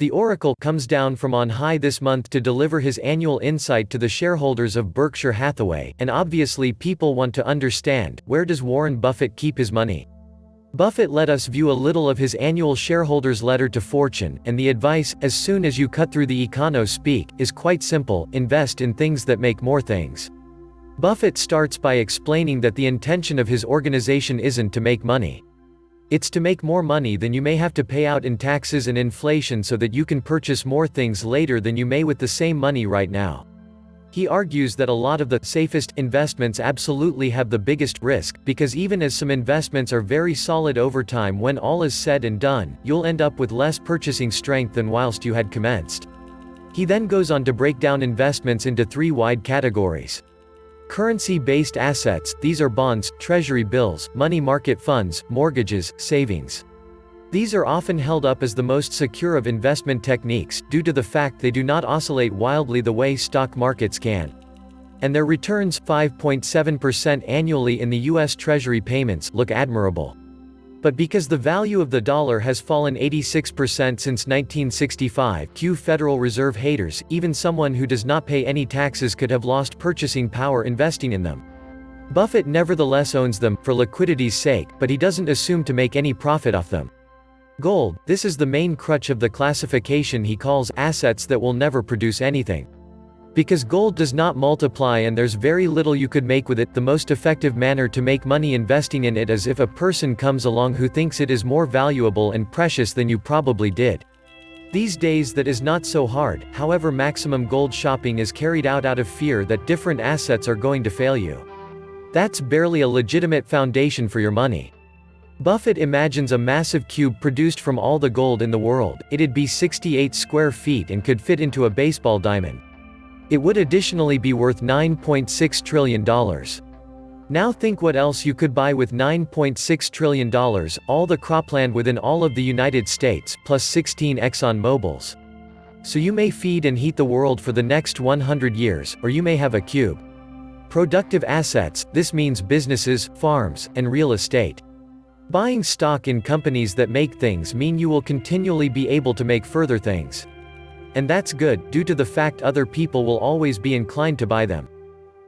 The oracle comes down from on high this month to deliver his annual insight to the shareholders of Berkshire Hathaway, and obviously people want to understand, where does Warren Buffett keep his money? Buffett let us view a little of his annual shareholders' letter to fortune, and the advice, as soon as you cut through the econo-speak, is quite simple: invest in things that make more things. Buffett starts by explaining that the intention of his organization isn't to make money. It's to make more money than you may have to pay out in taxes and inflation so that you can purchase more things later than you may with the same money right now. He argues that a lot of the safest investments absolutely have the biggest risk, because even as some investments are very solid over time, when all is said and done, you'll end up with less purchasing strength than whilst you had commenced. He then goes on to break down investments into three wide categories. Currency-based assets: these are bonds, treasury bills, money market funds, mortgages, savings. These are often held up as the most secure of investment techniques, due to the fact they do not oscillate wildly the way stock markets can. And their returns, 5.7% annually in the US Treasury payments, look admirable. But because the value of the dollar has fallen 86% since 1965, cue Federal Reserve haters, even someone who does not pay any taxes could have lost purchasing power investing in them. Buffett nevertheless owns them, for liquidity's sake, but he doesn't assume to make any profit off them. Gold: this is the main crutch of the classification he calls assets that will never produce anything. Because gold does not multiply and there's very little you could make with it, the most effective manner to make money investing in it is if a person comes along who thinks it is more valuable and precious than you probably did. These days that is not so hard, however maximum gold shopping is carried out of fear that different assets are going to fail you. That's barely a legitimate foundation for your money. Buffett imagines a massive cube produced from all the gold in the world. It'd be 68 square feet and could fit into a baseball diamond. It would additionally be worth $9.6 trillion. Now think what else you could buy with $9.6 trillion, all the cropland within all of the United States, plus 16 Exxon Mobils. So you may feed and heat the world for the next 100 years, or you may have a cube. Productive assets: this means businesses, farms, and real estate. Buying stock in companies that make things mean you will continually be able to make further things. And that's good, due to the fact other people will always be inclined to buy them.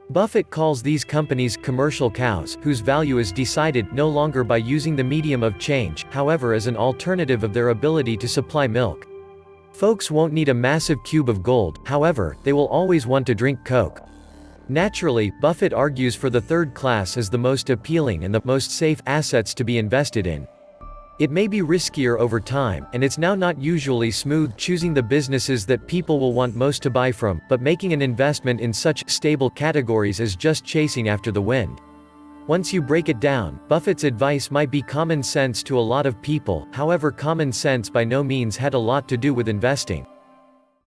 Buffett calls these companies commercial cows, whose value is decided no longer by using the medium of change, however, as an alternative of their ability to supply milk. Folks won't need a massive cube of gold, however, they will always want to drink Coke. Naturally, Buffett argues for the third class as the most appealing and the most safe assets to be invested in. It may be riskier over time, and it's now not usually smooth choosing the businesses that people will want most to buy from, but making an investment in such stable categories is just chasing after the wind. Once you break it down, Buffett's advice might be common sense to a lot of people, however common sense by no means had a lot to do with investing.